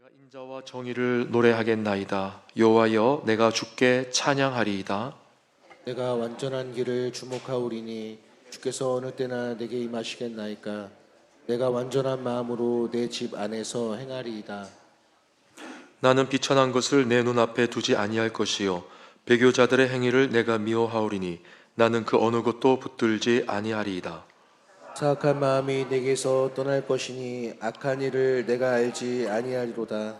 내가 인자와 정의를 노래하겠나이다. 여호와여, 내가 주께 찬양하리이다. 내가 완전한 길을 주목하오리니 주께서 어느 때나 내게 임하시겠나이까. 내가 완전한 마음으로 내 집 안에서 행하리이다. 나는 비천한 것을 내 눈앞에 두지 아니할 것이요 배교자들의 행위를 내가 미워하오리니 나는 그 어느 것도 붙들지 아니하리이다. 사악한 마음이 내게서 떠날 것이니 악한 일을 내가 알지 아니하리로다.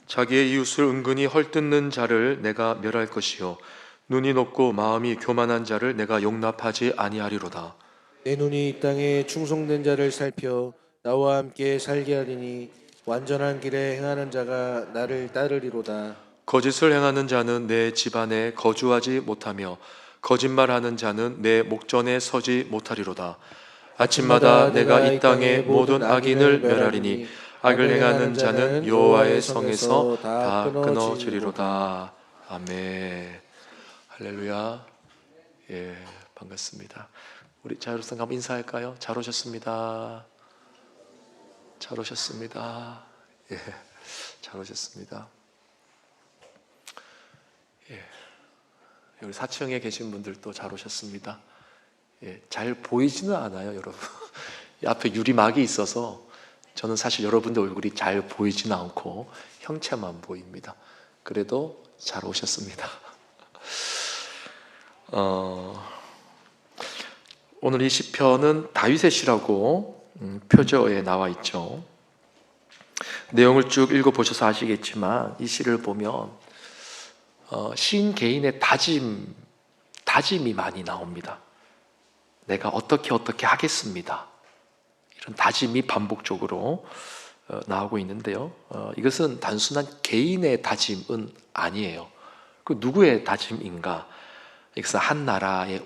자기의 이웃을 은근히 헐뜯는 자를 내가 멸할 것이요 눈이 높고 마음이 교만한 자를 내가 용납하지 아니하리로다. 내 눈이 이 땅에 충성된 자를 살펴 나와 함께 살게 하리니 완전한 길에 행하는 자가 나를 따르리로다. 거짓을 행하는 자는 내 집안에 거주하지 못하며 거짓말하는 자는 내 목전에 서지 못하리로다. 아침마다 내가 이 땅의 모든 악인을 멸하리니 악을 행하는 자는 여호와의 성에서 다 끊어지리로다. 아멘. 할렐루야. 예, 반갑습니다. 우리 자유로선 한번 인사할까요? 잘 오셨습니다. 잘 오셨습니다. 예, 잘 오셨습니다. 예, 여기 4층에 계신 분들도 잘 오셨습니다. 예, 잘 보이지는 않아요, 여러분. 앞에 유리막이 있어서 저는 사실 여러분들 얼굴이 잘 보이지는 않고 형체만 보입니다. 그래도 잘 오셨습니다. 오늘 이 시편은 다윗의 시라고 표저에 나와 있죠. 내용을 쭉 읽어보셔서 아시겠지만 이 시를 보면 시인 개인의 다짐이 많이 나옵니다. 내가 어떻게 하겠습니다. 이런 다짐이 반복적으로 나오고 있는데요. 이것은 단순한 개인의 다짐은 아니에요. 그 누구의 다짐인가? 이것은 한 나라의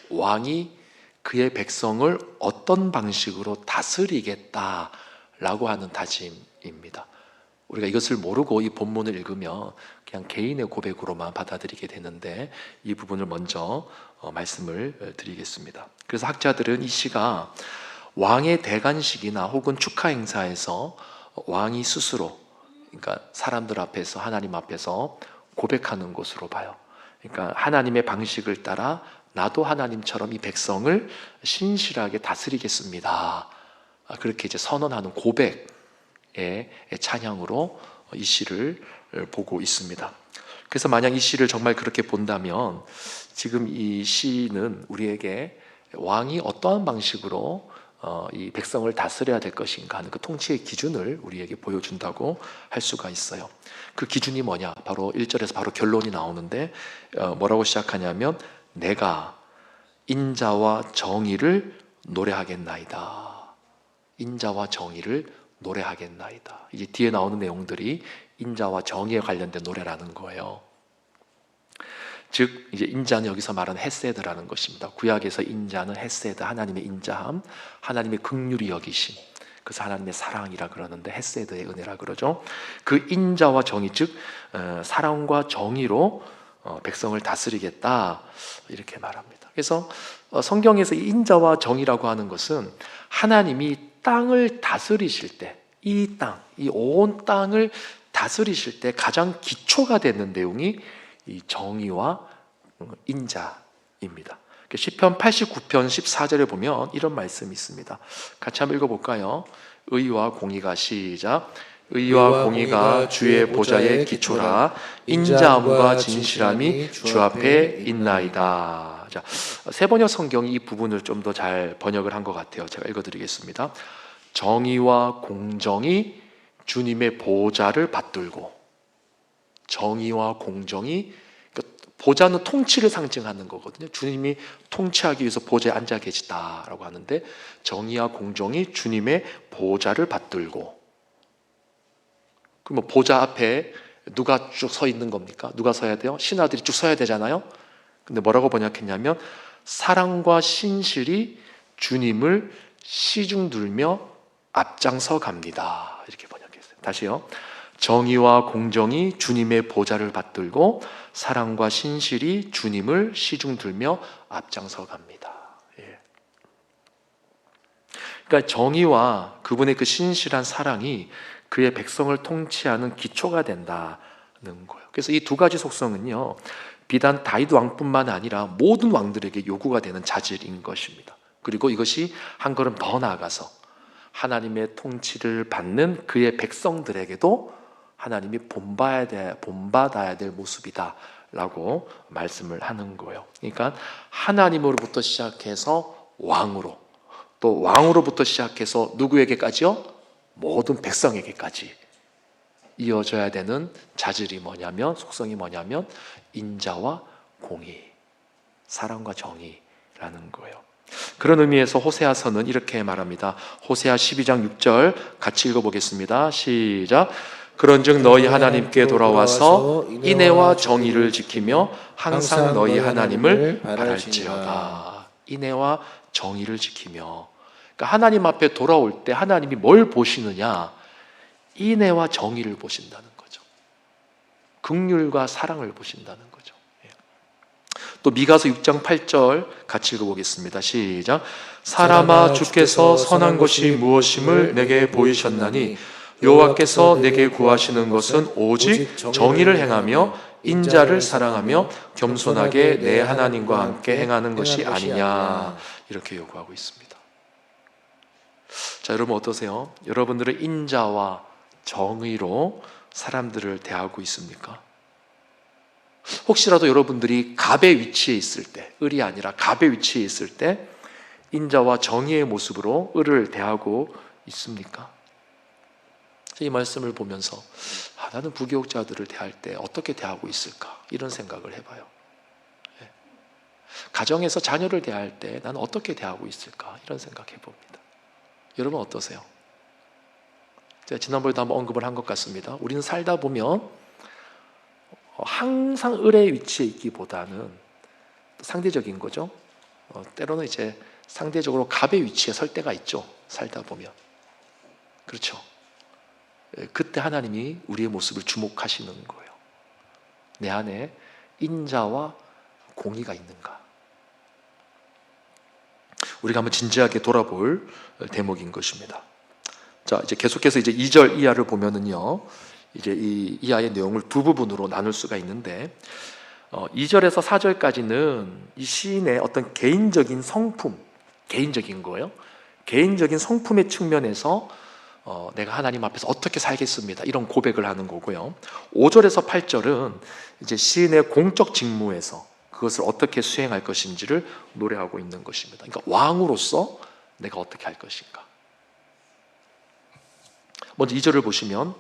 왕이 그의 백성을 어떤 방식으로 다스리겠다라고 하는 다짐입니다. 우리가 이것을 모르고 이 본문을 읽으면 그냥 개인의 고백으로만 받아들이게 되는데 이 부분을 먼저 말씀을 드리겠습니다. 그래서 학자들은 이 시가 왕의 대관식이나 혹은 축하 행사에서 왕이 스스로, 그러니까 사람들 앞에서, 하나님 앞에서 고백하는 것으로 봐요. 그러니까 하나님의 방식을 따라 나도 하나님처럼 이 백성을 신실하게 다스리겠습니다. 그렇게 이제 선언하는 고백의 찬양으로 이 시를 보고 있습니다. 그래서 만약 이 시를 정말 그렇게 본다면 지금 이 시는 우리에게 왕이 어떠한 방식으로 이 백성을 다스려야 될 것인가 하는 그 통치의 기준을 우리에게 보여준다고 할 수가 있어요. 그 기준이 뭐냐? 바로 1절에서 바로 결론이 나오는데 뭐라고 시작하냐면 내가 인자와 정의를 노래하겠나이다. 인자와 정의를 노래하겠나이다. 이제 뒤에 나오는 내용들이 인자와 정의에 관련된 노래라는 거예요. 즉 이제 인자는 여기서 말하는 헤세드라는 것입니다. 구약에서 인자는 헤세드, 하나님의 인자함, 하나님의 긍휼히 여기심, 그래서 하나님의 사랑이라 그러는데 헤세드의 은혜라 그러죠. 그 인자와 정의, 즉 사랑과 정의로 백성을 다스리겠다 이렇게 말합니다. 그래서 성경에서 이 인자와 정의라고 하는 것은 하나님이 땅을 다스리실 때, 이 땅, 이 온 땅을 다스리실 때 가장 기초가 되는 내용이 이 정의와 인자입니다. 시편 89편 14절에 보면 이런 말씀이 있습니다. 같이 한번 읽어볼까요? 의와 공의가 시작. 의와 공의가 주의 보좌의 기초라. 인자함과 진실함이 주 앞에 있나이다. 자, 세번역 성경이 이 부분을 좀 더 잘 번역을 한 것 같아요. 제가 읽어드리겠습니다. 정의와 공정이 주님의 보좌를 받들고, 정의와 공정이, 보좌는 통치를 상징하는 거거든요. 주님이 통치하기 위해서 보좌에 앉아 계시다라고 하는데 정의와 공정이 주님의 보좌를 받들고, 그럼 보좌 앞에 누가 쭉 서 있는 겁니까? 누가 서야 돼요? 신하들이 쭉 서야 되잖아요. 근데 뭐라고 번역했냐면 사랑과 신실이 주님을 시중들며 앞장서 갑니다. 이렇게 번역했어요. 다시요. 정의와 공정이 주님의 보좌를 받들고 사랑과 신실이 주님을 시중들며 앞장서 갑니다. 예. 그러니까 정의와 그분의 그 신실한 사랑이 그의 백성을 통치하는 기초가 된다는 거예요. 그래서 이 두 가지 속성은요, 비단 다윗 왕뿐만 아니라 모든 왕들에게 요구가 되는 자질인 것입니다. 그리고 이것이 한 걸음 더 나아가서 하나님의 통치를 받는 그의 백성들에게도 하나님이 본받아야 될 모습이다라고 말씀을 하는 거예요. 그러니까 하나님으로부터 시작해서 왕으로, 또 왕으로부터 시작해서 누구에게까지요? 모든 백성에게까지 이어져야 되는 자질이 뭐냐면, 속성이 뭐냐면 인자와 공의, 사랑과 정의라는 거예요. 그런 의미에서 호세아서는 이렇게 말합니다. 호세아 12장 6절 같이 읽어보겠습니다. 시작. 그런즉 너희 하나님께 돌아와서 인애와 정의를 지키며 항상 너희 하나님을 바랄지어다. 인애와 정의를 지키며, 그러니까 하나님 앞에 돌아올 때 하나님이 뭘 보시느냐? 인애와 정의를 보신다는 거죠. 긍휼과 사랑을 보신다는 거죠. 또 미가서 6장 8절 같이 읽어보겠습니다. 시작. 사람아, 주께서 선한 것이 무엇임을 내게 보이셨나니 여호와께서 내게 구하시는 것은 오직 정의를 행하며 인자를 사랑하며 겸손하게 내 하나님과 함께 행하는 것이 아니냐, 이렇게 요구하고 있습니다. 자, 여러분 어떠세요? 여러분들은 인자와 정의로 사람들을 대하고 있습니까? 혹시라도 여러분들이 갑의 위치에 있을 때, 을이 아니라 갑의 위치에 있을 때 인자와 정의의 모습으로 을을 대하고 있습니까? 이 말씀을 보면서 나는 부교육자들을 대할 때 어떻게 대하고 있을까? 이런 생각을 해봐요. 가정에서 자녀를 대할 때 나는 어떻게 대하고 있을까? 이런 생각해 봅니다. 여러분 어떠세요? 제가 지난번에도 한번 언급을 한 것 같습니다. 우리는 살다 보면 항상 을의 위치에 있기보다는 상대적인 거죠. 때로는 이제 상대적으로 갑의 위치에 설 때가 있죠. 살다 보면. 그렇죠. 그때 하나님이 우리의 모습을 주목하시는 거예요. 내 안에 인자와 공의가 있는가? 우리가 한번 진지하게 돌아볼 대목인 것입니다. 자, 이제 계속해서 이제 2절 이하를 보면은요, 이제 이 이하의 내용을 두 부분으로 나눌 수가 있는데, 2절에서 4절까지는 이 시인의 어떤 개인적인 성품, 개인적인 거예요. 개인적인 성품의 측면에서 내가 하나님 앞에서 어떻게 살겠습니다, 이런 고백을 하는 거고요. 5절에서 8절은 이제 시인의 공적 직무에서 그것을 어떻게 수행할 것인지를 노래하고 있는 것입니다. 그러니까 왕으로서 내가 어떻게 할 것인가. 먼저 2절을 보시면,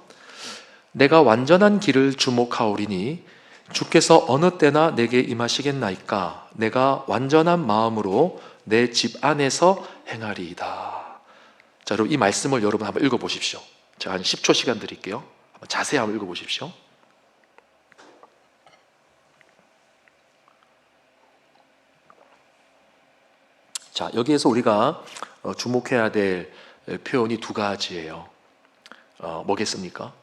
내가 완전한 길을 주목하오리니 주께서 어느 때나 내게 임하시겠나이까. 내가 완전한 마음으로 내 집 안에서 행하리이다. 자, 여러분 이 말씀을 여러분 한번 읽어보십시오. 제가 한 10초 시간 드릴게요. 한번 자세히 한번 읽어보십시오. 자, 여기에서 우리가 주목해야 될 표현이 두 가지예요. 뭐겠습니까?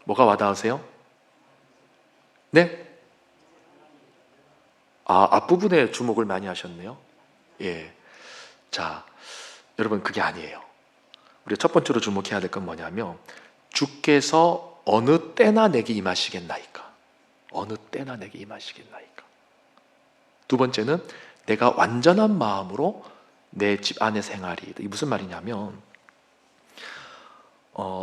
뭐가 와닿으세요? 네? 앞부분에 주목을 많이 하셨네요. 예. 자, 여러분 그게 아니에요. 우리가 첫 번째로 주목해야 될 건 뭐냐면, 주께서 어느 때나 내게 임하시겠나이까. 어느 때나 내게 임하시겠나이까. 두 번째는 내가 완전한 마음으로 내 집 안에서 행하리. 이게 무슨 말이냐면,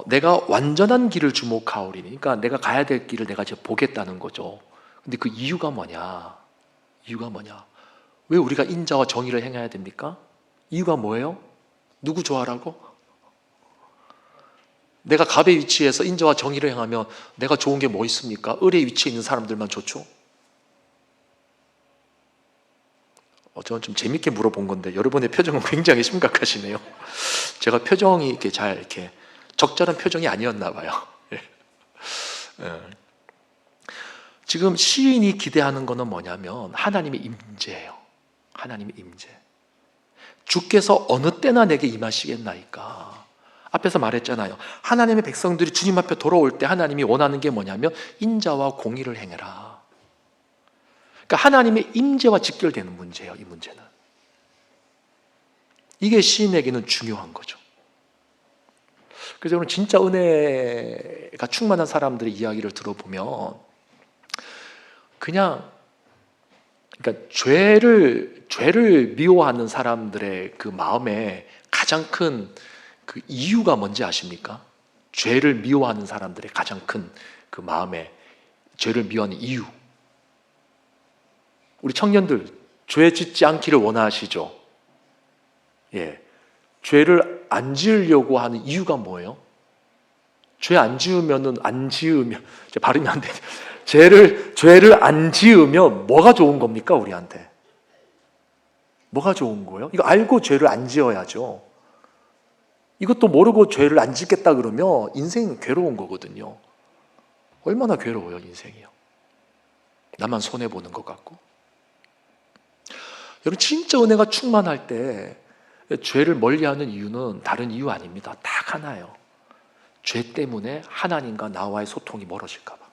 내가 완전한 길을 주목하오리니, 그러니까 내가 가야 될 길을 내가 이제 보겠다는 거죠. 근데 그 이유가 뭐냐? 이유가 뭐냐? 왜 우리가 인자와 정의를 행해야 됩니까? 이유가 뭐예요? 누구 좋아라고? 내가 갑의 위치에서 인자와 정의를 행하면 내가 좋은 게 뭐 있습니까? 을의 위치에 있는 사람들만 좋죠? 저는 좀 재밌게 물어본 건데 여러분의 표정은 굉장히 심각하시네요. 제가 표정이 이렇게 잘 이렇게 적절한 표정이 아니었나 봐요. 지금 시인이 기대하는 것은 뭐냐면 하나님의 임재예요. 하나님의 임재. 주께서 어느 때나 내게 임하시겠나이까. 앞에서 말했잖아요. 하나님의 백성들이 주님 앞에 돌아올 때 하나님이 원하는 게 뭐냐면 인자와 공의를 행해라. 그러니까 하나님의 임재와 직결되는 문제예요. 이 문제는. 이게 시인에게는 중요한 거죠. 그래서 여러분 진짜 은혜가 충만한 사람들의 이야기를 들어보면 그냥 그러니까 죄를 미워하는 사람들의 그 마음에 가장 큰 그 이유가 뭔지 아십니까? 죄를 미워하는 사람들의 가장 큰 그 마음에 죄를 미워하는 이유. 우리 청년들 죄 짓지 않기를 원하시죠? 예. 죄를 안 지으려고 하는 이유가 뭐예요? 죄 안 지으면은 안 지으면 제 발음이 안 돼. 죄를 안 지으면 뭐가 좋은 겁니까, 우리한테? 뭐가 좋은 거예요? 이거 알고 죄를 안 지어야죠. 이것도 모르고 죄를 안 짓겠다 그러면 인생은 괴로운 거거든요. 얼마나 괴로워요, 인생이요. 나만 손해 보는 것 같고. 여러분 진짜 은혜가 충만할 때 죄를 멀리하는 이유는 다른 이유 아닙니다. 딱 하나예요. 죄 때문에 하나님과 나와의 소통이 멀어질까 봐.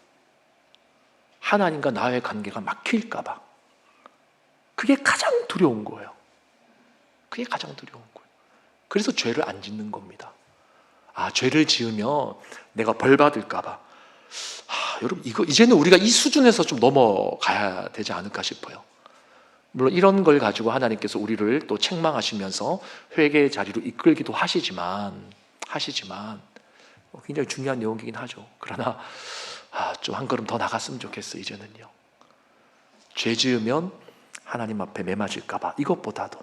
하나님과 나의 관계가 막힐까 봐. 그게 가장 두려운 거예요. 그게 가장 두려운 거예요. 그래서 죄를 안 짓는 겁니다. 아, 죄를 지으면 내가 벌 받을까 봐. 여러분 이제는 우리가 이 수준에서 좀 넘어가야 되지 않을까 싶어요. 물론 이런 걸 가지고 하나님께서 우리를 또 책망하시면서 회개의 자리로 이끌기도 하시지만 굉장히 중요한 내용이긴 하죠. 그러나 좀 한 걸음 더 나갔으면 좋겠어요. 이제는요. 죄 지으면 하나님 앞에 매맞을까 봐. 이것보다도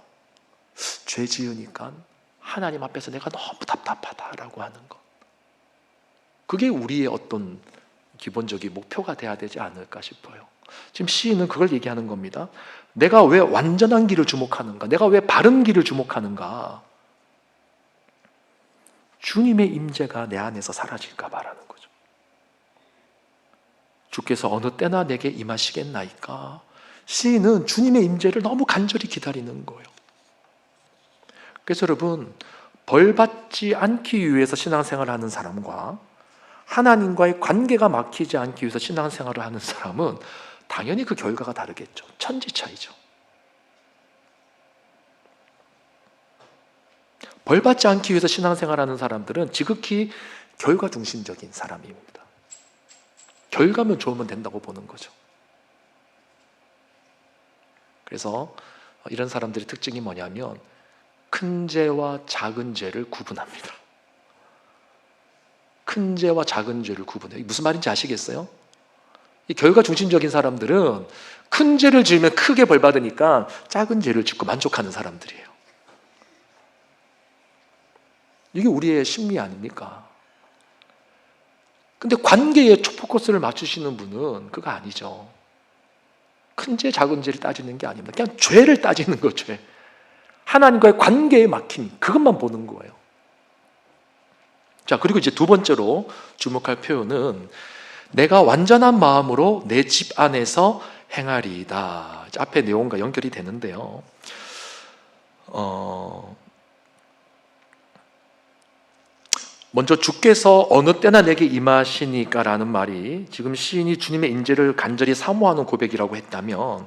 죄 지으니까 하나님 앞에서 내가 너무 답답하다라고 하는 것. 그게 우리의 어떤 기본적인 목표가 돼야 되지 않을까 싶어요. 지금 시인은 그걸 얘기하는 겁니다. 내가 왜 완전한 길을 주목하는가? 내가 왜 바른 길을 주목하는가? 주님의 임재가 내 안에서 사라질까 봐라는 거죠. 주께서 어느 때나 내게 임하시겠나이까? 시인은 주님의 임재를 너무 간절히 기다리는 거예요. 그래서 여러분, 벌 받지 않기 위해서 신앙생활을 하는 사람과 하나님과의 관계가 막히지 않기 위해서 신앙생활을 하는 사람은 당연히 그 결과가 다르겠죠. 천지 차이죠. 벌 받지 않기 위해서 신앙생활하는 사람들은 지극히 결과 중심적인 사람입니다. 결과면 좋으면 된다고 보는 거죠. 그래서 이런 사람들의 특징이 뭐냐면 큰 죄와 작은 죄를 구분합니다. 큰 죄와 작은 죄를 구분해요. 무슨 말인지 아시겠어요? 이 결과 중심적인 사람들은 큰 죄를 지으면 크게 벌 받으니까 작은 죄를 짓고 만족하는 사람들이에요. 이게 우리의 심리 아닙니까? 근데 관계에 포커스를 맞추시는 분은 그거 아니죠. 큰 죄, 작은 죄를 따지는 게 아닙니다. 그냥 죄를 따지는 거죠. 하나님과의 관계에 막힘, 그것만 보는 거예요. 자, 그리고 이제 두 번째로 주목할 표현은 내가 완전한 마음으로 내 집 안에서 행하리이다. 앞에 내용과 연결이 되는데요. 먼저 주께서 어느 때나 내게 임하시니까라는 말이 지금 시인이 주님의 임재를 간절히 사모하는 고백이라고 했다면,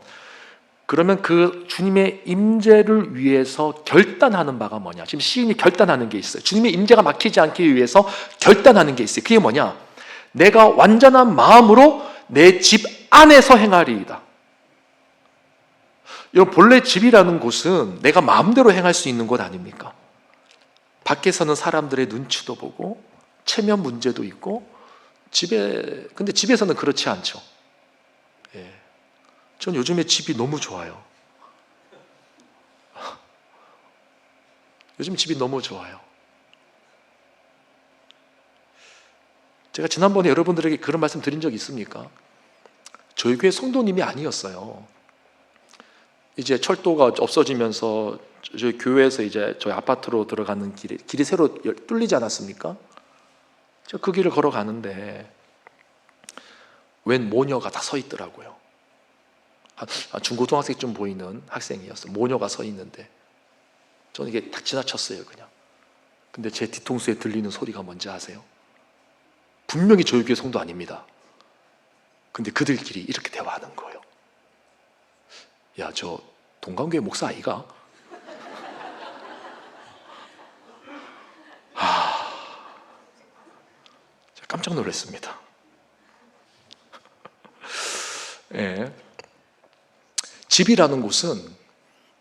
그러면 그 주님의 임재를 위해서 결단하는 바가 뭐냐? 지금 시인이 결단하는 게 있어요. 주님의 임재가 막히지 않기 위해서 결단하는 게 있어요. 그게 뭐냐? 내가 완전한 마음으로 내 집 안에서 행하리이다. 여러분, 본래 집이라는 곳은 내가 마음대로 행할 수 있는 곳 아닙니까? 밖에서는 사람들의 눈치도 보고 체면 문제도 있고 근데 집에서는 그렇지 않죠. 예. 전 요즘에 집이 너무 좋아요. 요즘 집이 너무 좋아요. 제가 지난번에 여러분들에게 그런 말씀 드린 적 있습니까? 저희 교회 성도님이 아니었어요. 이제 철도가 없어지면서 저희 교회에서 이제 저희 아파트로 들어가는 길이 새로 뚫리지 않았습니까? 제가 그 길을 걸어가는데 웬 모녀가 다 서 있더라고요. 중고등학생쯤 보이는 학생이었어요. 모녀가 서 있는데 저는 이게 딱 지나쳤어요, 그냥. 근데 제 뒤통수에 들리는 소리가 뭔지 아세요? 분명히 저희 교회 성도 아닙니다. 근데 그들끼리 이렇게 대화하는 거예요. 야, 저 동강교회 목사 아이가? 깜짝 놀랐습니다. 예. 집이라는 곳은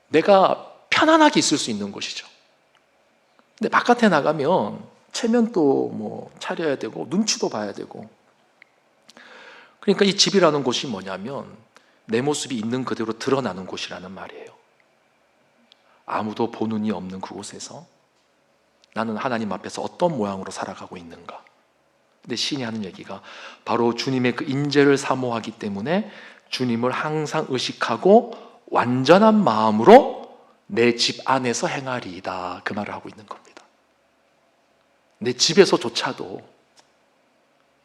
내가 편안하게 있을 수 있는 곳이죠. 근데 바깥에 나가면 체면도 뭐 차려야 되고 눈치도 봐야 되고, 그러니까 이 집이라는 곳이 뭐냐면 내 모습이 있는 그대로 드러나는 곳이라는 말이에요. 아무도 보는 이 없는 그곳에서 나는 하나님 앞에서 어떤 모양으로 살아가고 있는가. 근데 시인이 하는 얘기가 바로 주님의 그 인재를 사모하기 때문에 주님을 항상 의식하고 완전한 마음으로 내 집 안에서 행하리이다, 그 말을 하고 있는 겁니다. 내 집에서조차도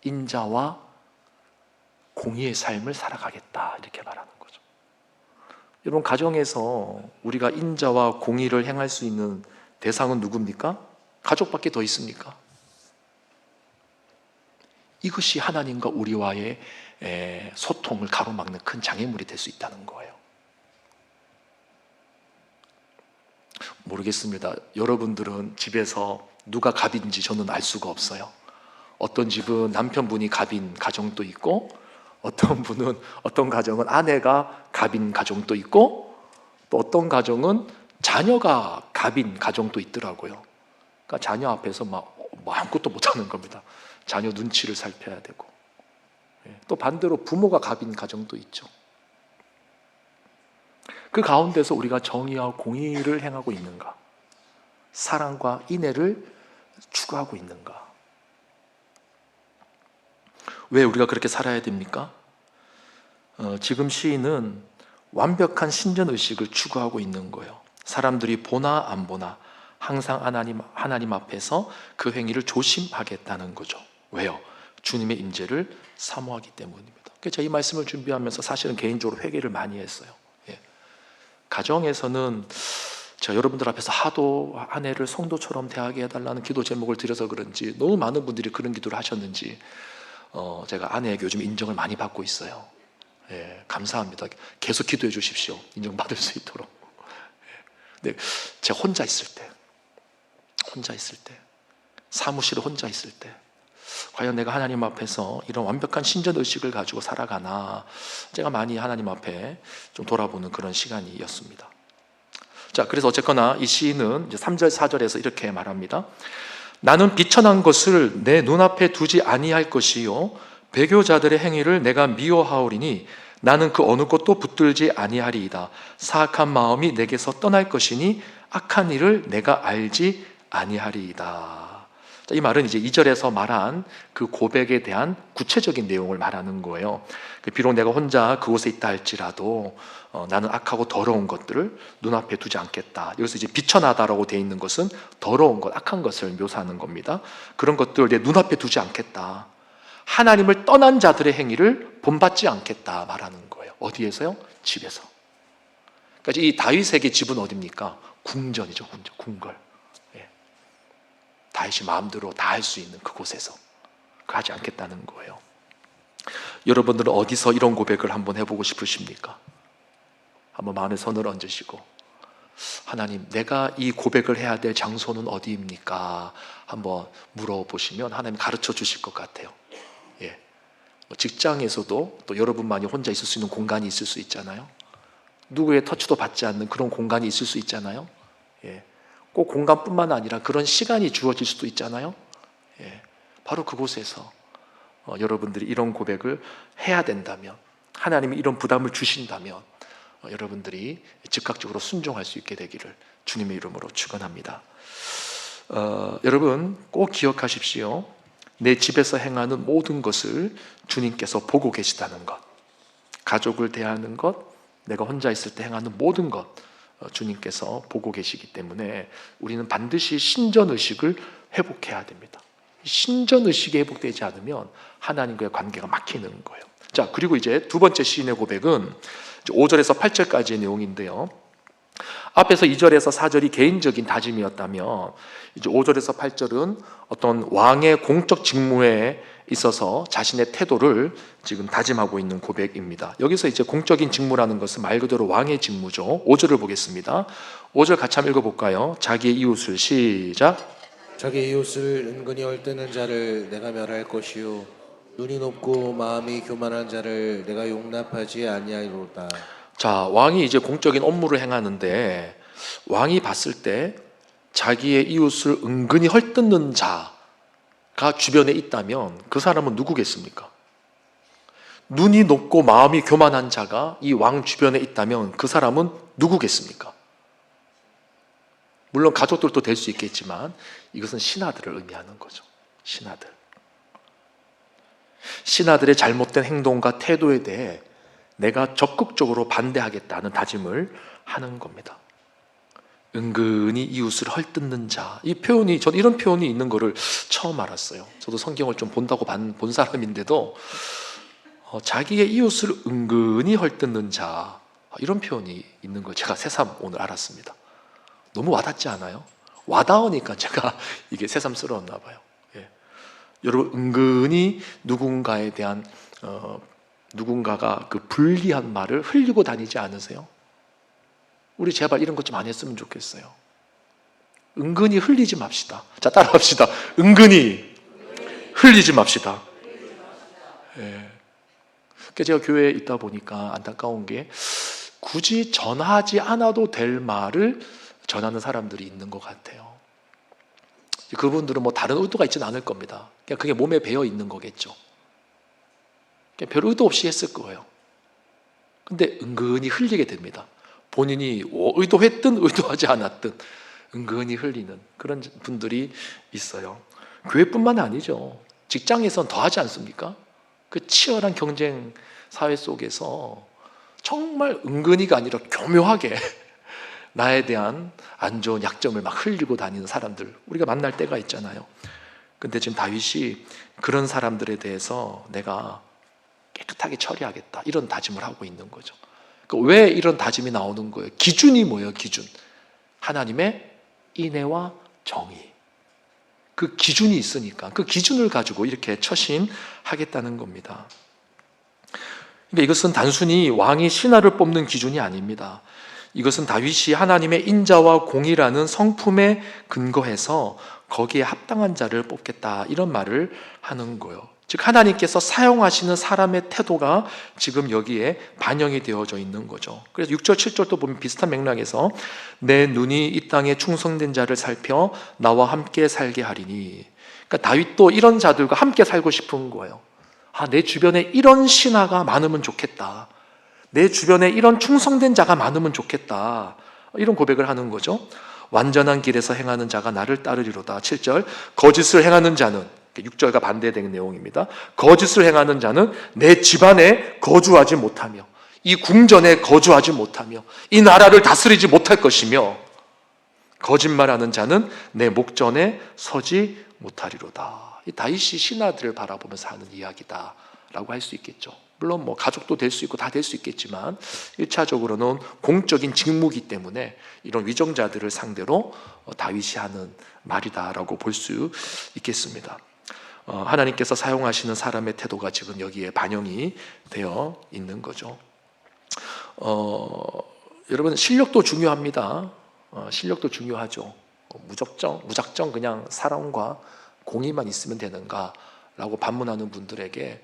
인자와 공의의 삶을 살아가겠다, 이렇게 말하는 거죠. 여러분, 가정에서 우리가 인자와 공의를 행할 수 있는 대상은 누굽니까? 가족밖에 더 있습니까? 이것이 하나님과 우리와의 소통을 가로막는 큰 장애물이 될 수 있다는 거예요. 모르겠습니다. 여러분들은 집에서 누가 갑인지 저는 알 수가 없어요. 어떤 집은 남편분이 갑인 가정도 있고, 어떤 가정은 아내가 갑인 가정도 있고, 또 어떤 가정은 자녀가 갑인 가정도 있더라고요. 그러니까 자녀 앞에서 막 아무것도 못하는 겁니다. 자녀 눈치를 살펴야 되고. 또 반대로 부모가 갑인 가정도 있죠. 그 가운데서 우리가 정의와 공의를 행하고 있는가? 사랑과 인애를 추구하고 있는가? 왜 우리가 그렇게 살아야 됩니까? 지금 시인은 완벽한 신전의식을 추구하고 있는 거예요. 사람들이 보나 안 보나 항상 하나님 앞에서 그 행위를 조심하겠다는 거죠. 왜요? 주님의 임재를 사모하기 때문입니다. 그래서 제가 이 말씀을 준비하면서 사실은 개인적으로 회개를 많이 했어요. 가정에서는 제가 여러분들 앞에서 하도 아내를 성도처럼 대하게 해달라는 기도 제목을 드려서 그런지 너무 많은 분들이 그런 기도를 하셨는지 제가 아내에게 요즘 인정을 많이 받고 있어요. 감사합니다. 계속 기도해 주십시오. 인정받을 수 있도록. 근데 제가 혼자 있을 때, 사무실에 혼자 있을 때 과연 내가 하나님 앞에서 이런 완벽한 신전의식을 가지고 살아가나, 제가 많이 하나님 앞에 좀 돌아보는 그런 시간이었습니다. 자, 그래서 어쨌거나 이 시인은 이제 3절 4절에서 이렇게 말합니다. 나는 비천한 것을 내 눈앞에 두지 아니할 것이요 배교자들의 행위를 내가 미워하오리니 나는 그 어느 것도 붙들지 아니하리이다. 사악한 마음이 내게서 떠날 것이니 악한 일을 내가 알지 아니하리이다. 이 말은 이제 2절에서 말한 그 고백에 대한 구체적인 내용을 말하는 거예요. 비록 내가 혼자 그곳에 있다 할지라도 나는 악하고 더러운 것들을 눈앞에 두지 않겠다. 여기서 이제 비천하다라고 되어 있는 것은 더러운 것, 악한 것을 묘사하는 겁니다. 그런 것들을 내 눈앞에 두지 않겠다. 하나님을 떠난 자들의 행위를 본받지 않겠다 말하는 거예요. 어디에서요? 집에서. 그러니까 이 다윗에게 집은 어디입니까? 궁전이죠, 궁궐. 다윗이 마음대로 다 할 수 있는 그곳에서 가지 않겠다는 거예요. 여러분들은 어디서 이런 고백을 한번 해보고 싶으십니까? 한번 마음에 손을 얹으시고, 하나님, 내가 이 고백을 해야 될 장소는 어디입니까? 한번 물어보시면 하나님 가르쳐 주실 것 같아요. 직장에서도 또 여러분만이 혼자 있을 수 있는 공간이 있을 수 있잖아요. 누구의 터치도 받지 않는 그런 공간이 있을 수 있잖아요. 꼭 공간뿐만 아니라 그런 시간이 주어질 수도 있잖아요. 바로 그곳에서 여러분들이 이런 고백을 해야 된다면, 하나님이 이런 부담을 주신다면 여러분들이 즉각적으로 순종할 수 있게 되기를 주님의 이름으로 축원합니다. 여러분 꼭 기억하십시오. 내 집에서 행하는 모든 것을 주님께서 보고 계시다는 것, 가족을 대하는 것, 내가 혼자 있을 때 행하는 모든 것 주님께서 보고 계시기 때문에 우리는 반드시 신전의식을 회복해야 됩니다. 신전의식이 회복되지 않으면 하나님과의 관계가 막히는 거예요. 자, 그리고 이제 두 번째 시인의 고백은 5절에서 8절까지의 내용인데요. 앞에서 2절에서 4절이 개인적인 다짐이었다면 이제 5절에서 8절은 어떤 왕의 공적 직무에 있어서 자신의 태도를 지금 다짐하고 있는 고백입니다. 여기서 이제 공적인 직무라는 것은 말 그대로 왕의 직무죠. 5절을 보겠습니다. 5절 같이 한번 읽어볼까요? 자기의 이웃을 시작. 자기 이웃을 은근히 헐뜯는 자를 내가 멸할 것이요 눈이 높고 마음이 교만한 자를 내가 용납하지 아니하리로다. 자, 왕이 이제 공적인 업무를 행하는데 왕이 봤을 때 자기의 이웃을 은근히 헐뜯는 자가 주변에 있다면 그 사람은 누구겠습니까? 눈이 높고 마음이 교만한 자가 이 왕 주변에 있다면 그 사람은 누구겠습니까? 물론 가족들도 될 수 있겠지만 이것은 신하들을 의미하는 거죠. 신하들. 신하들의 잘못된 행동과 태도에 대해 내가 적극적으로 반대하겠다는 다짐을 하는 겁니다. 은근히 이웃을 헐뜯는 자. 이 표현이, 저는 이런 표현이 있는 거를 처음 알았어요. 저도 성경을 좀 본다고 본 사람인데도 자기의 이웃을 은근히 헐뜯는 자, 이런 표현이 있는 걸 제가 새삼 오늘 알았습니다. 너무 와닿지 않아요? 와닿으니까 제가 이게 새삼스러웠나 봐요. 예. 여러분, 은근히 누군가에 대한 누군가가 그 불리한 말을 흘리고 다니지 않으세요? 우리 제발 이런 것 좀 안 했으면 좋겠어요. 은근히 흘리지 맙시다. 자, 따라합시다. 은근히 흘리지 맙시다. 예. 제가 교회에 있다 보니까 안타까운 게 굳이 전하지 않아도 될 말을 전하는 사람들이 있는 것 같아요. 그분들은 뭐 다른 의도가 있지는 않을 겁니다. 그냥 그게 몸에 배어 있는 거겠죠. 그냥 별 의도 없이 했을 거예요. 근데 은근히 흘리게 됩니다. 본인이 의도했든 의도하지 않았든 은근히 흘리는 그런 분들이 있어요. 교회뿐만 아니죠. 직장에선 더 하지 않습니까? 그 치열한 경쟁 사회 속에서 정말 은근히가 아니라 교묘하게 나에 대한 안 좋은 약점을 막 흘리고 다니는 사람들 우리가 만날 때가 있잖아요. 근데 지금 다윗이 그런 사람들에 대해서 내가 깨끗하게 처리하겠다 이런 다짐을 하고 있는 거죠. 왜 이런 다짐이 나오는 거예요? 기준이 뭐예요? 기준. 하나님의 인애와 정의. 그 기준이 있으니까 그 기준을 가지고 이렇게 처신하겠다는 겁니다. 그러니까 이것은 단순히 왕이 신하를 뽑는 기준이 아닙니다. 이것은 다윗이 하나님의 인자와 공의라는 성품에 근거해서 거기에 합당한 자를 뽑겠다 이런 말을 하는 거예요. 즉 하나님께서 사용하시는 사람의 태도가 지금 여기에 반영이 되어져 있는 거죠. 그래서 6절 7절도 보면 비슷한 맥락에서 내 눈이 이 땅에 충성된 자를 살펴 나와 함께 살게 하리니, 그러니까 다윗도 이런 자들과 함께 살고 싶은 거예요. 내 주변에 이런 신하가 많으면 좋겠다. 내 주변에 이런 충성된 자가 많으면 좋겠다. 이런 고백을 하는 거죠. 완전한 길에서 행하는 자가 나를 따르리로다. 7절 거짓을 행하는 자는, 6절과 반대되는 내용입니다. 거짓을 행하는 자는 내 집안에 거주하지 못하며 이 궁전에 거주하지 못하며 이 나라를 다스리지 못할 것이며 거짓말하는 자는 내 목전에 서지 못하리로다. 이 다윗이 신하들을 바라보면서 하는 이야기다라고 할 수 있겠죠. 물론 뭐 가족도 될 수 있고 다 될 수 있겠지만 1차적으로는 공적인 직무이기 때문에 이런 위정자들을 상대로 다윗이 하는 말이다라고 볼 수 있겠습니다. 하나님께서 사용하시는 사람의 태도가 지금 여기에 반영이 되어 있는 거죠. 여러분 실력도 중요합니다. 실력도 중요하죠. 무작정 그냥 사랑과 공의만 있으면 되는가? 라고 반문하는 분들에게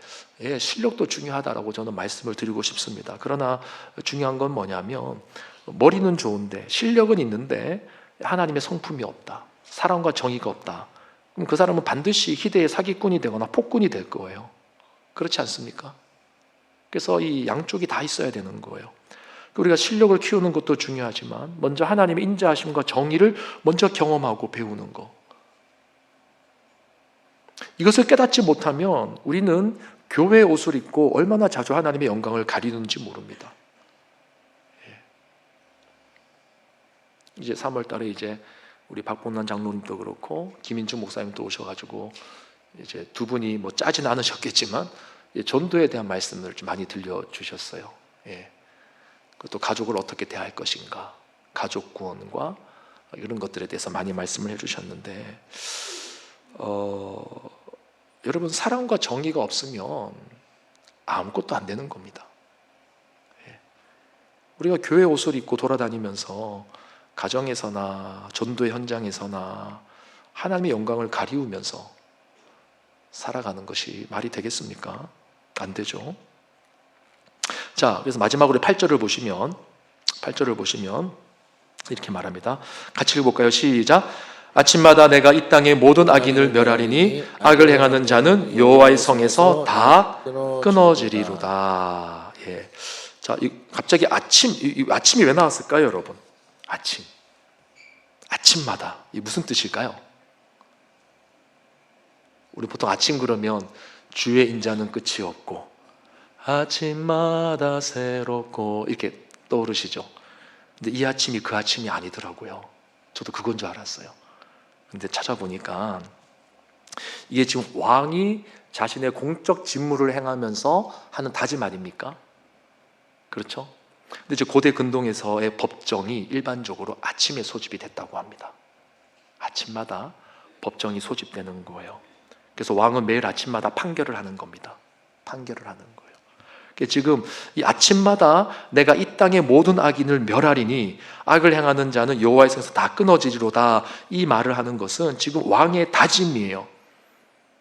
실력도 중요하다라고 저는 말씀을 드리고 싶습니다. 그러나 중요한 건 뭐냐면 머리는 좋은데 실력은 있는데 하나님의 성품이 없다. 사랑과 정의가 없다. 그럼 그 사람은 반드시 희대의 사기꾼이 되거나 폭군이 될 거예요. 그렇지 않습니까? 그래서 이 양쪽이 다 있어야 되는 거예요. 우리가 실력을 키우는 것도 중요하지만 먼저 하나님의 인자하심과 정의를 먼저 경험하고 배우는 거. 이것을 깨닫지 못하면 우리는 교회 옷을 입고 얼마나 자주 하나님의 영광을 가리는지 모릅니다. 이제 3월 달에 이제 우리 박봉란 장로님도 그렇고 김인중 목사님도 오셔가지고 이제 두 분이 뭐 짜진 않으셨겠지만 전도에 대한 말씀을 좀 많이 들려주셨어요. 또 가족을 어떻게 대할 것인가, 가족 구원과 이런 것들에 대해서 많이 말씀을 해주셨는데 여러분 사랑과 정의가 없으면 아무것도 안 되는 겁니다. 우리가 교회 옷을 입고 돌아다니면서 가정에서나 전도의 현장에서나 하나님의 영광을 가리우면서 살아가는 것이 말이 되겠습니까? 안 되죠. 자, 그래서 마지막으로 8절을 보시면 이렇게 말합니다. 같이 읽어볼까요? 시작. 아침마다 내가 이 땅의 모든 악인을 멸하리니 악을 행하는 자는 여호와의 성에서 다 끊어지리로다. 예. 자, 갑자기 아침이 왜 나왔을까요, 여러분? 아침마다 이 무슨 뜻일까요? 우리 보통 아침 그러면 주의 인자는 끝이 없고 아침마다 새롭고 이렇게 떠오르시죠? 근데 이 아침이 그 아침이 아니더라고요. 저도 그건 줄 알았어요. 근데 찾아보니까 이게 지금 왕이 자신의 공적 직무를 행하면서 하는 다짐 아닙니까? 그렇죠? 근데 이제 고대 근동에서의 법정이 일반적으로 아침에 소집이 됐다고 합니다. 아침마다 법정이 소집되는 거예요. 그래서 왕은 매일 아침마다 판결을 하는 겁니다. 판결을 하는 거예요. 그러니까 지금 이 아침마다 내가 이 땅의 모든 악인을 멸하리니 악을 행하는 자는 여호와의 성에서 다 끊어지리로다. 이 말을 하는 것은 지금 왕의 다짐이에요.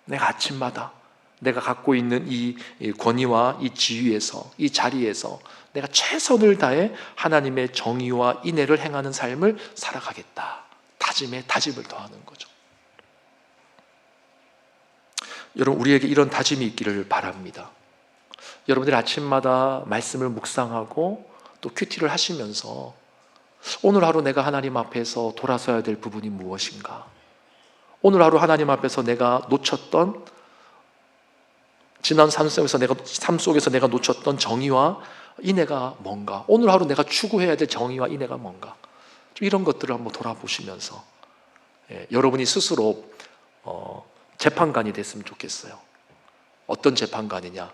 내가 아침마다 내가 갖고 있는 이 권위와 이 지위에서, 이 자리에서 내가 최선을 다해 하나님의 정의와 인애를 행하는 삶을 살아가겠다. 다짐에 다짐을 더하는 거죠. 여러분, 우리에게 이런 다짐이 있기를 바랍니다. 여러분들이 아침마다 말씀을 묵상하고 또 큐티를 하시면서 오늘 하루 내가 하나님 앞에서 돌아서야 될 부분이 무엇인가? 오늘 하루 하나님 앞에서 내가 놓쳤던, 지난 삶 속에서 내가 놓쳤던 정의와 인애가 뭔가? 오늘 하루 내가 추구해야 될 정의와 인애가 뭔가? 좀 이런 것들을 한번 돌아보시면서 여러분이 스스로 재판관이 됐으면 좋겠어요. 어떤 재판관이냐?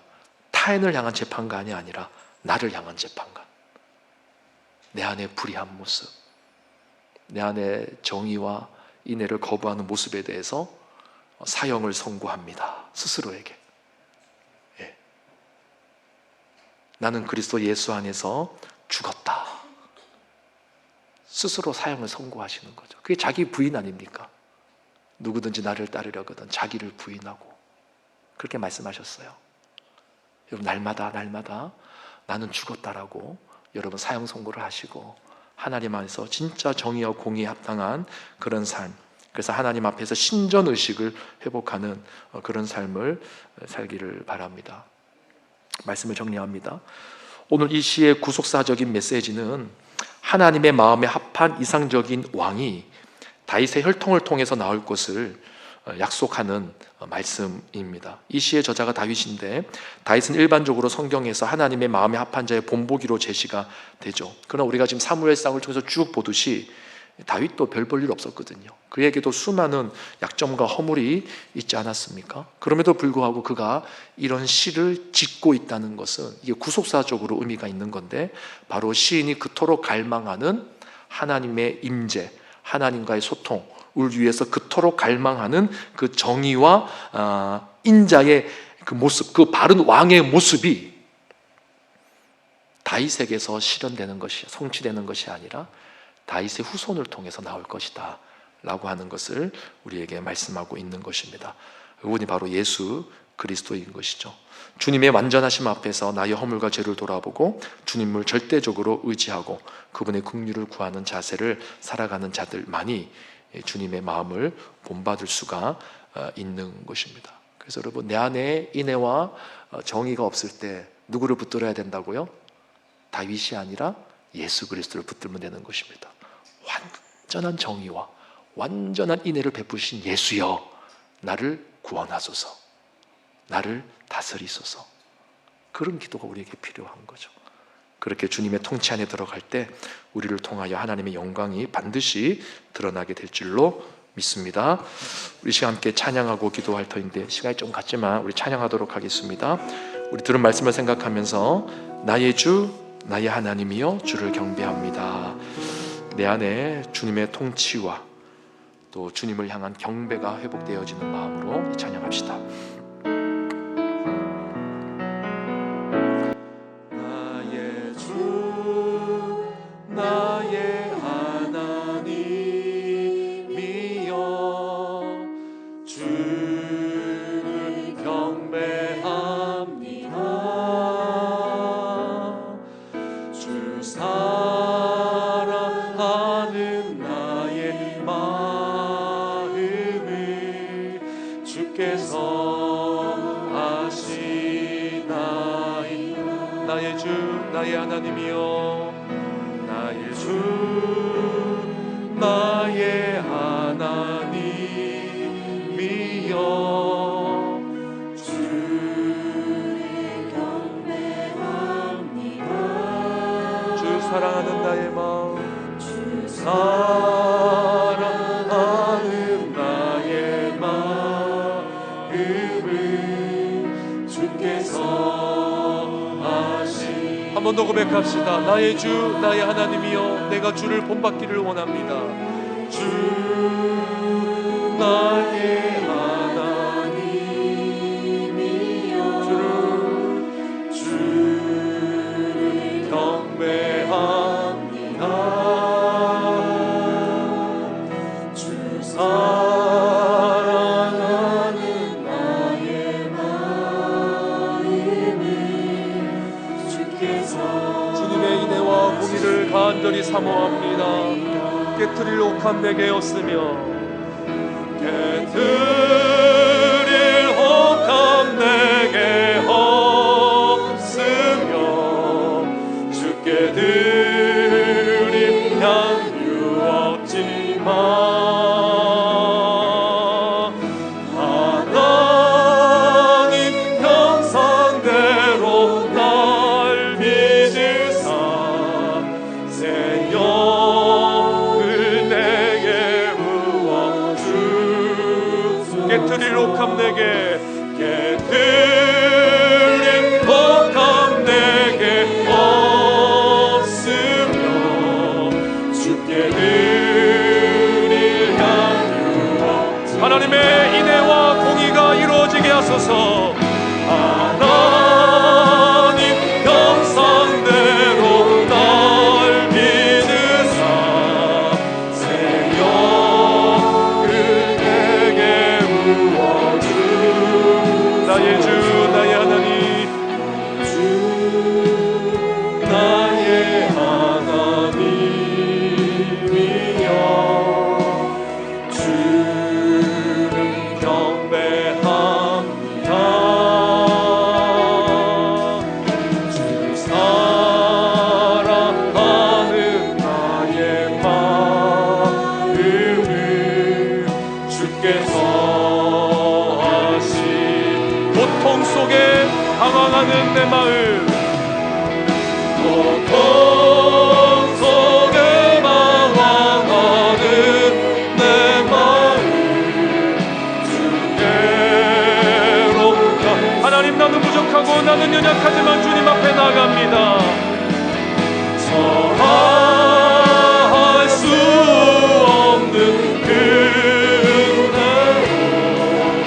타인을 향한 재판관이 아니라 나를 향한 재판관. 내 안에 불의한 모습, 내 안에 정의와 인애를 거부하는 모습에 대해서 사형을 선고합니다. 스스로에게. 나는 그리스도 예수 안에서 죽었다. 스스로 사형을 선고하시는 거죠. 그게 자기 부인 아닙니까? 누구든지 나를 따르려거든 자기를 부인하고 그렇게 말씀하셨어요. 여러분, 날마다 나는 죽었다라고 여러분 사형 선고를 하시고 하나님 안에서 진짜 정의와 공의에 합당한 그런 삶, 그래서 하나님 앞에서 신전의식을 회복하는 그런 삶을 살기를 바랍니다. 말씀을 정리합니다. 오늘 이 시의 구속사적인 메시지는 하나님의 마음에 합한 이상적인 왕이 다윗의 혈통을 통해서 나올 것을 약속하는 말씀입니다. 이 시의 저자가 다윗인데 다윗은 일반적으로 성경에서 하나님의 마음에 합한 자의 본보기로 제시가 되죠. 그러나 우리가 지금 사무엘상을 통해서 쭉 보듯이 다윗도 별 볼 일 없었거든요. 그에게도 수많은 약점과 허물이 있지 않았습니까? 그럼에도 불구하고 그가 이런 시를 짓고 있다는 것은 이게 구속사적으로 의미가 있는 건데, 바로 시인이 그토록 갈망하는 하나님의 임재, 하나님과의 소통, 우리 위해서 그토록 갈망하는 그 정의와 인자의 그 모습, 그 바른 왕의 모습이 다윗에게서 실현되는 것이, 성취되는 것이 아니라 다윗의 후손을 통해서 나올 것이다 라고 하는 것을 우리에게 말씀하고 있는 것입니다. 그분이 바로 예수 그리스도인 것이죠. 주님의 완전하심 앞에서 나의 허물과 죄를 돌아보고 주님을 절대적으로 의지하고 그분의 긍휼을 구하는 자세를 살아가는 자들만이 주님의 마음을 본받을 수가 있는 것입니다. 그래서 여러분, 내 안에 인애와 정의가 없을 때 누구를 붙들어야 된다고요? 다윗이 아니라 예수 그리스도를 붙들면 되는 것입니다. 완전한 정의와 완전한 인애를 베푸신 예수여, 나를 구원하소서, 나를 다스리소서. 그런 기도가 우리에게 필요한 거죠. 그렇게 주님의 통치 안에 들어갈 때 우리를 통하여 하나님의 영광이 반드시 드러나게 될 줄로 믿습니다. 우리 시간 함께 찬양하고 기도할 터인데 시간이 좀 갔지만 우리 찬양하도록 하겠습니다. 우리 들은 말씀을 생각하면서 나의 주, 나의 하나님이여 주를 경배합니다. 내 안에 주님의 통치와 또 주님을 향한 경배가 회복되어지는 마음으로 찬양합시다. 나의 주, 나의 하나님이여 주께서 하시나이다. 나의 주 나의 하나님이여, 나의 주 나의 하나님이여, 주를 경배합니다. 주 사랑하는 나의 마음, 사랑하는 나의 마음을 주께서 하시. 한 번 더 고백합시다. 나의 주 나의 하나님이여, 내가 주를 본받기를 원합니다. 주 나의 하나님이여, 주를 경배합니다. 주 사랑하는 나의 마음을 주께서. 주님의 인애와 공의를 간절히 사모합니다. 깨트릴 옥합 내게 었으며, 깨트릴 옥합 내게 없으며, 주께 드릴 향유 없지만 하나님 형상대로 날 믿으사 새 영을 내게 부어주. 깨트릴 옥합 내게, 깨트릴 옥합 내게 없으며, 주께 드릴 향유. 하나님의 인애와 공의가 이루어지게 하소서. 하나님 형상대로 날 믿으사 새 영을 내게 부어주. 나의 주 나의 하나님, 나의 하나님이여, 주를 경배합니다. 주 사랑하는 나의 마음을 주께서 하시. 고통 속에 방황하는 내 마음, 고통 속에 방황하는 내 마음 주께로 가. 하나님, 나는 부족하고 나는 연약하지만 주님 앞에 나갑니다. 처할 수 없는 그 은혜로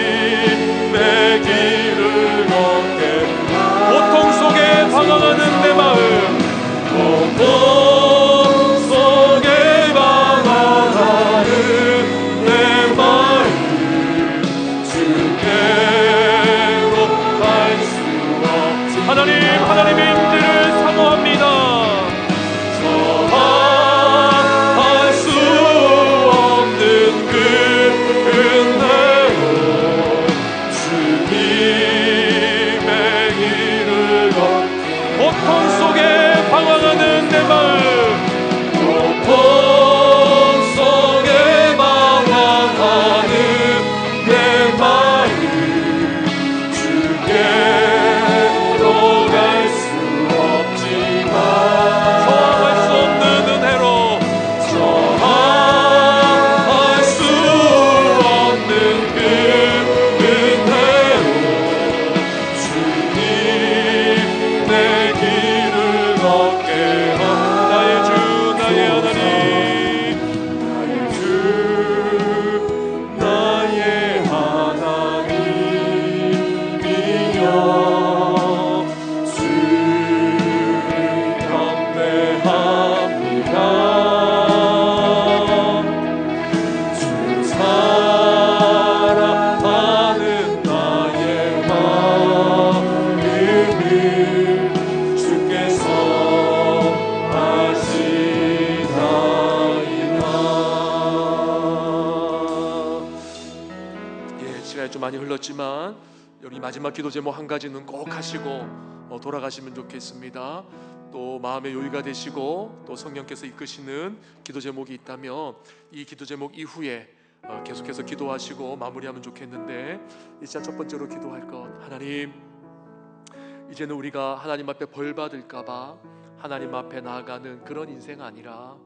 주님의 길을 걷게. 고통 속에 방황하는 내 마음, 고통 속에 방황하는 내 마음 주께로 갈 수 없지. 하나님의 임재를 사모합니다. 좀 많이 흘렀지만 여기 마지막 기도 제목 한 가지는 꼭 하시고 돌아가시면 좋겠습니다. 또 마음의 요유가 되시고 또 성령께서 이끄시는 기도 제목이 있다면 이 기도 제목 이후에 계속해서 기도하시고 마무리하면 좋겠는데, 일단 첫 번째로 기도할 것, 하나님, 이제는 우리가 하나님 앞에 벌 받을까봐 하나님 앞에 나아가는 그런 인생 아니라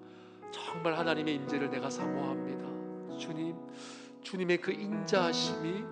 정말 하나님의 임재를 내가 사모합니다. 주님, 주님의 그 인자하심이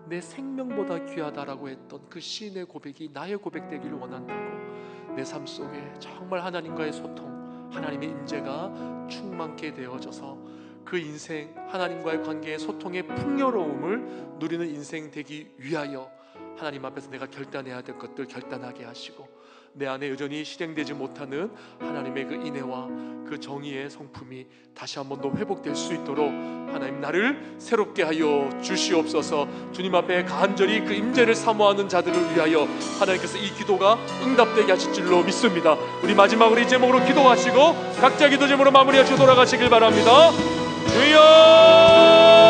내 생명보다 귀하다라고 했던 그 시인의 고백이 나의 고백 되기를 원한다고, 내 삶 속에 정말 하나님과의 소통, 하나님의 임재가 충만케 되어져서 그 인생, 하나님과의 관계의 소통의 풍요로움을 누리는 인생 되기 위하여 하나님 앞에서 내가 결단해야 될 것들 결단하게 하시고, 내 안에 여전히 실행되지 못하는 하나님의 그 인애와 그 정의의 성품이 다시 한 번 더 회복될 수 있도록 하나님 나를 새롭게 하여 주시옵소서. 주님 앞에 간절히 그 임재를 사모하는 자들을 위하여 하나님께서 이 기도가 응답되게 하실 줄로 믿습니다. 우리 마지막으로 이 제목으로 기도하시고 각자 기도 제목으로 마무리하시고 돌아가시길 바랍니다. 주여!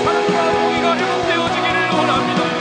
사랑과 공의가 회복되어지기를 원합니다.